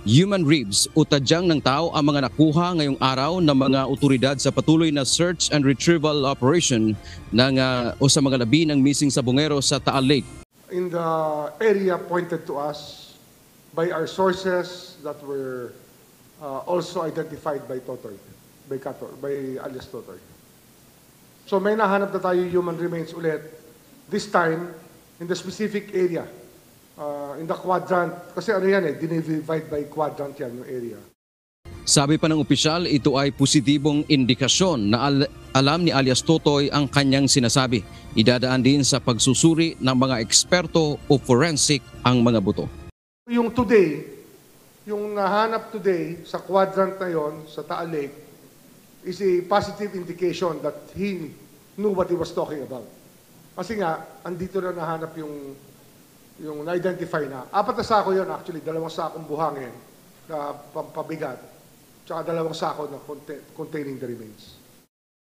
Human ribs o tadyang ng tao ang mga nakuha ngayong araw ng mga otoridad sa patuloy na search and retrieval operation o sa mga labi ng missing sa bungero sa Taal Lake. In the area pointed to us by our sources that were also identified by Totoy, by alias Totoy. So may nahanap na tayo human remains ulit, this time in the specific area. In the quadrant, kasi ano yan dinivide by quadrant yan yung area. Sabi pa ng opisyal, ito ay positibong indikasyon na alam ni alias Totoy ang kanyang sinasabi. Idadaan din sa pagsusuri ng mga eksperto o forensic ang mga buto. Yung today, yung nahanap today sa quadrant na yon sa Taal Lake is a positive indication that he knew what he was talking about. Kasi nga, andito na nahanap yung na-identify na. 4 na sako yun actually, 2 sakong buhangin na pampabigat, tsaka 2 sako na containing the remains.